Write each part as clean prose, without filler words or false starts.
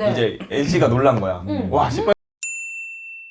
네. 이제 LG가 놀란 거야. 와, 씨발.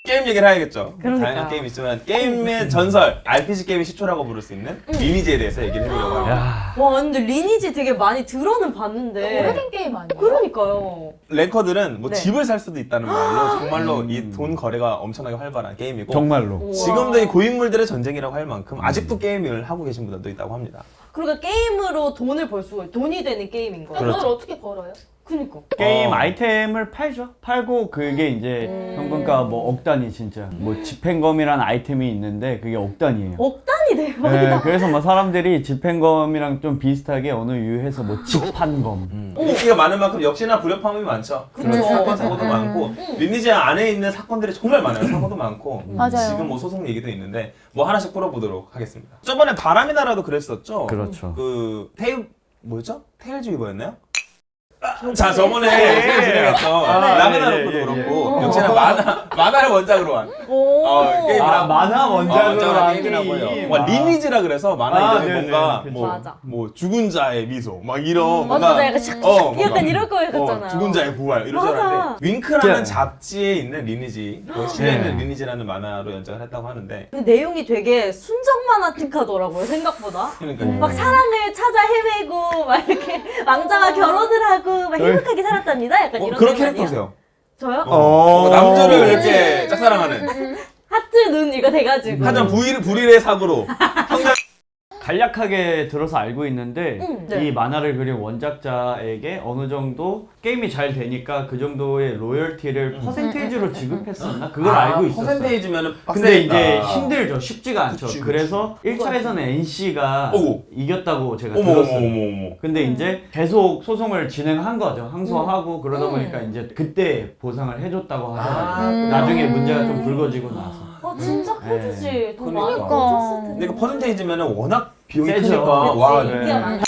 게임 얘기를 해야겠죠. 그러니까. 다양한 게임이 있지만 게임의 전설, RPG 게임의 시초라고 부를 수 있는 리니지에 대해서 얘기를 해보려고 합니다. 와 근데 리니지 되게 많이 들어는 봤는데 오래된 게임 아니에요? 그러니까요. 랭커들은 뭐 네. 집을 살 수도 있다는 말로 정말로 이 돈 거래가 엄청나게 활발한 게임이고 정말로. 우와. 지금도 이 고인물들의 전쟁이라고 할 만큼 아직도 게임을 하고 계신 분들도 있다고 합니다. 그러니까 게임으로 돈을 벌 수가 돈이 되는 게임인 거예요. 그걸 어떻게 벌어요? 그니까. 게임 아이템을 팔죠. 팔고 그게 이제 평균가 뭐 억 단위 진짜. 뭐 집행검이라는 아이템이 있는데 그게 억 단위예요. 억 단위 대박이다. 네, 그래서 뭐 사람들이 집행검이랑 좀 비슷하게 어느 유해서 뭐 집판검. 인기가 많은 만큼 역시나 불협화음이 많죠. 그래서 사건 사고도 많고 리니지 안에 있는 사건들이 정말 많아요. 사고도 많고 맞아요. 지금 뭐 소송 얘기도 있는데 뭐 하나씩 풀어보도록 하겠습니다. 저번에 바람의 나라도 그랬었죠. 그렇죠. 그 뭐였죠? 테일즈 위버였나요? 자 저번에 진행했던 라그나로크도 예, 예, 예. 그렇고 역시나 만화를 원작으로 한 오. 게임이라고 만화 원작으로 한 게임이라고요. 게임. 와, 리니지라 그래서 만화 이름이 네네, 뭔가 그쵸. 맞아. 뭐 죽은 자의 미소 막 이런 맞아, 뭔가 약간 샥 뭔가 약간 이럴 거였잖아요. 죽은 자의 부활 이런 줄 맞아. 알았는데 윙크라는 네. 잡지에 있는 리니지 그 실에 있는 네. 리니지라는 만화로 연작을 했다고 하는데 그 내용이 되게 순정 만화틱하더라고요 생각보다. 그러니까 막 사랑을 찾아 헤매고 막 이렇게 왕자와 결혼을 하고 막 행복하게 살았답니다. 약간 이런 그런 내용 아니에요? 캐릭터세요. 저요? 남자를 이렇게 짝사랑하는 하트 눈 이거 돼가지고. 하지만 불의의 사고로 형제 간략하게 들어서 알고 있는데 네. 이 만화를 그린 원작자에게 어느 정도 게임이 잘 되니까 그 정도의 로열티를 퍼센테이지로 지급했었나? 그걸 알고 있었어요. 퍼센테이지면은 근데 이제 빡세니까. 힘들죠. 쉽지가 않죠. 그치, 그치. 그래서 1차에서는 NC가 어머. 이겼다고 제가 어머 들었어요. 어머. 근데 이제 계속 소송을 진행한 거죠. 항소하고 그러다 보니까 이제 그때 보상을 해줬다고 하더라고요. 나중에 문제가 좀 불거지고 나서. 진짜 커지지. 돈 많이 그러니까. 벌었을 텐데. 근데 그 퍼센테이지면은 워낙 비용이 세죠. 크니까 그치, 와 인기가 네. 많아.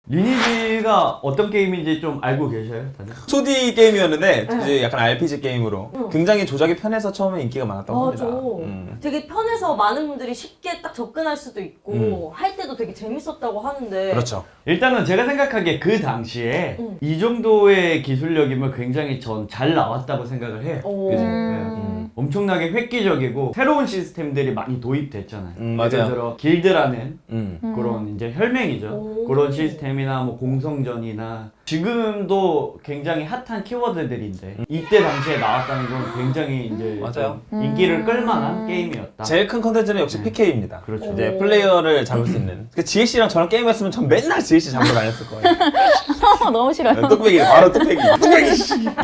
리니지가 어떤 게임인지 좀 알고 계셔요, 다들? 2D 게임이었는데 네. 이제 약간 RPG 게임으로 굉장히 조작이 편해서 처음에 인기가 많았다고 맞아. 합니다. 되게 편해서 많은 분들이 쉽게 딱 접근할 수도 있고 할 때도 되게 재밌었다고 하는데. 그렇죠. 일단은 제가 생각하기에 그 당시에 음. 이 정도의 기술력이면 굉장히 전 잘 나왔다고 생각을 해요. 오. 그지? 네. 엄청나게 획기적이고 새로운 시스템들이 많이 도입됐잖아요. 맞아요. 예를 들어 길드라는 음. 그런 이제 혈맹이죠. 오. 그런 시스템이나 뭐 공성전이나 지금도 굉장히 핫한 키워드들인데 이때 당시에 나왔다는 건 굉장히 이제 맞아요. 좀 인기를 끌만한 게임이었다. 제일 큰 컨텐츠는 역시 PK입니다. 그렇죠. 이제 플레이어를 잡을 수 있는. 그 지혜씨랑 저랑 게임했으면 전 맨날 지혜씨 잡으러 다녔을 거예요. 너무 싫어요. 뚝배기, 바로 뚝배기.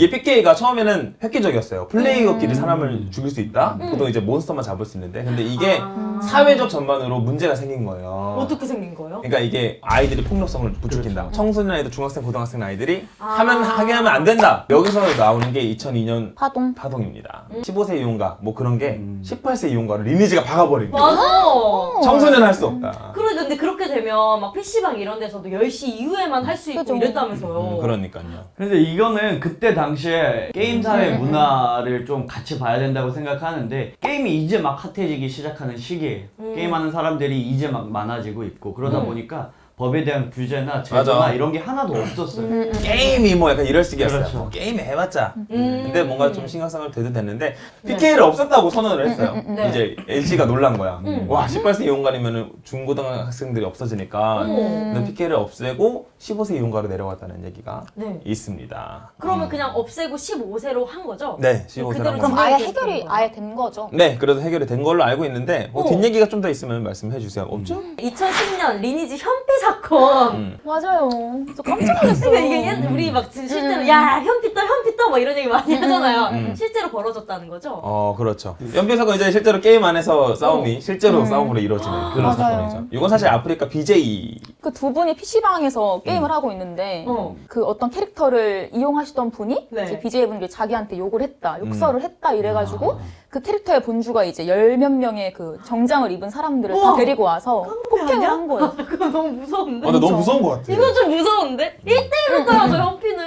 이게 PK가 처음에는 획기적이었어요. 플레이어끼리 사람을 죽일 수 있다? 보통 이제 몬스터만 잡을 수 있는데. 근데 이게 사회적 전반으로 문제가 생긴 거예요. 어떻게 생긴 거예요? 그러니까 이게 아이들이 폭력성을 부추긴다. 그렇죠. 청소년 아이들, 중학생, 고등학생 아이들이 하게 하면 안 된다. 여기서 나오는 게 2002년 파동. 파동입니다. 15세 이용가 뭐 그런 게 18세 이용가를 리니지가 박아버린 거예요. 맞아. 청소년 할 수 없다. 근데 그렇게 되면 막 PC방 이런 데서도 10시 이후에만 할 수 있고 그죠. 이랬다면서요. 그러니까요. 근데 이거는 그때 당시에 게임 사회 문화를 좀 같이 봐야 된다고 생각하는데 게임이 이제 막 핫해지기 시작하는 시기예요. 게임하는 사람들이 이제 막 많아지고 있고 그러다 보니까 법에 대한 규제나 제도나 맞아. 이런 게 하나도 없었어요. 게임이 뭐 약간 이럴 시기였어요. 그렇죠. 뭐 게임 해봤자. 근데 뭔가 좀 신경성을 대도 됐는데 PK를 없앴다고 선언을 했어요. 네. 이제 LG가 놀란 거야. 와 18세 이용가이면 중고등학생들이 없어지니까 근데 PK를 없애고 15세 이용가로 내려갔다는 얘기가 네. 있습니다. 그러면 그냥 없애고 15세로 한 거죠? 네, 15세로 그대로 한 그럼 거죠. 아예 계속 해결이 되는 거야. 아예 된 거죠? 네, 그래도 해결이 된 걸로 알고 있는데 뭐 어. 뒷얘기가 좀 더 있으면 말씀해 주세요. 없죠? 2010년 리니지 현피 사건. 맞아요. 저 깜짝 놀랐어요. 그러니까 이게 우리 막 실제로 야 현피 떠 막 이런 얘기 많이 하잖아요. 실제로 벌어졌다는 거죠? 그렇죠. 연필사건 이제 실제로 게임 안에서 싸움이 실제로 싸움으로 이루어지는 그런 맞아요. 사건이죠. 이건 사실 아프리카 BJ 그 두 분이 PC방에서 게임을 하고 있는데 그 어떤 캐릭터를 이용하시던 분이 네. 이제 BJ분들이 자기한테 욕을 했다, 욕설을 했다 이래가지고 그 캐릭터의 본주가 이제 열 몇 명의 그 정장을 입은 사람들을 다 우와. 데리고 와서 폭행을 아니야? 한 거예요. 그거 너무 무서운데? 근데 너무 무서운 것 같아. 이건 좀 무서운데? 1대1로 따라줘 현피는.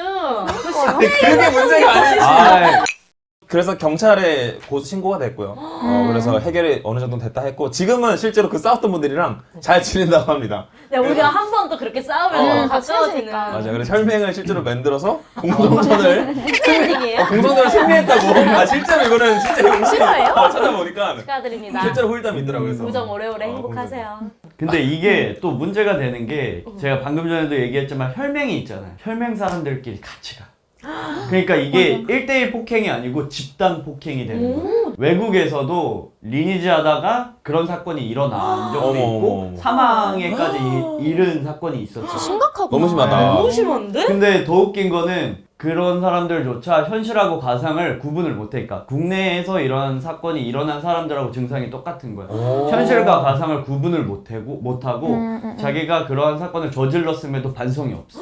그게 문제가 아니지. 아, 그래서 경찰에 곧 신고가 됐고요. 그래서 해결이 어느 정도 됐다 했고 지금은 실제로 그 싸웠던 분들이랑 잘 지낸다고 합니다. 네, 우리가 한 번 또 그렇게 싸우면 가까워지는. 친해지니까. 맞아. 그래서 혈맹을 실제로 만들어서 공동전을 팬딩이에요? 공동전을 승리했다고. 아 실제로 이거는 진짜 실화예요? 찾아보니까 축하드립니다. 실제로 홀담이 있더라고요. 그래서. 우정 오래오래 행복하세요. 근데 이게 또 문제가 되는 게 제가 방금 전에도 얘기했지만 혈맹이 있잖아요. 혈맹 사람들끼리 같이 가. 그러니까 이게 1대1 폭행이 아니고 집단 폭행이 되는 거예요. 외국에서도 리니지 하다가 그런 사건이 일어난 적도 어머, 있고 어머. 사망에까지 이른 사건이 있었어요. 심각하구나. 너무 심하다. 너무 심한데? 근데 더 웃긴 거는 그런 사람들조차 현실하고 가상을 구분을 못해. 그러니까 국내에서 이런 사건이 일어난 사람들하고 증상이 똑같은 거야. 현실과 가상을 구분을 못하고 자기가 그러한 사건을 저질렀음에도 반성이 없어.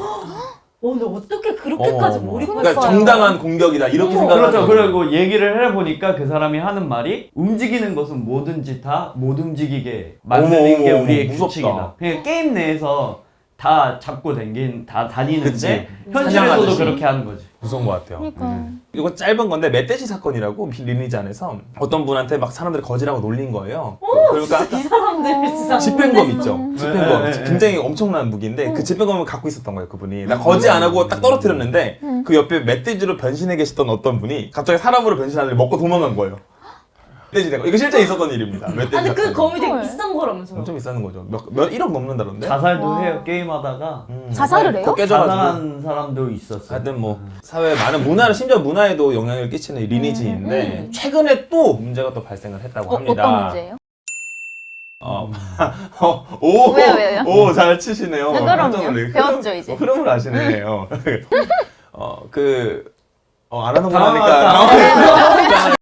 근데 어떻게 그렇게까지 어머. 몰입할 그러니까 수가 정당한 공격이다 이렇게 생각하는 그렇죠. 거예요. 그리고 얘기를 해보니까 그 사람이 하는 말이 움직이는 것은 뭐든지 다 못 움직이게 만드는 어머, 게 어머, 우리의 무섭다. 규칙이다. 그러니까 게임 내에서 다 잡고 다 다니는데 그치. 현실에서도 사냥하듯이. 그렇게 하는 거지. 무서운 것 같아요. 그러니까. 이거 짧은 건데 멧돼지 사건이라고 리니지 안에서 어떤 분한테 막 사람들이 거지라고 놀린 거예요. 그러니까 이 사람들 진짜 집행검 있죠. 집행검. 네, 네, 네. 굉장히 엄청난 무기인데 그 집행검을 갖고 있었던 거예요. 그분이. 나 거지 안 하고 딱 떨어뜨렸는데 그 옆에 멧돼지로 변신해 계시던 어떤 분이 갑자기 사람으로 변신하는데 먹고 도망간 거예요. 멧돼지 대거. 이거 실제 있었던 일입니다. 멧돼지 아니 그 사건. 검이 되게 헐. 비싼 거라면서요. 엄청 비싼 거죠. 몇 1억 넘는다던데. 자살도 와. 해요. 게임하다가 자살을 해요? 그거 깨져가지고. 자살한 사람도 있었어. 하여튼 뭐 사회 많은 문화를 심지어 문화에도 영향을 끼치는 이 리니지인데 최근에 또 문제가 또 발생을 했다고 합니다. 어떤 문제예요? 왜요? 오, 잘 치시네요. 네, 깜짝 그럼요. 놀래요. 배웠죠, 이제. 흐름을 아시네요. 안 하는 거 당황하다. 하니까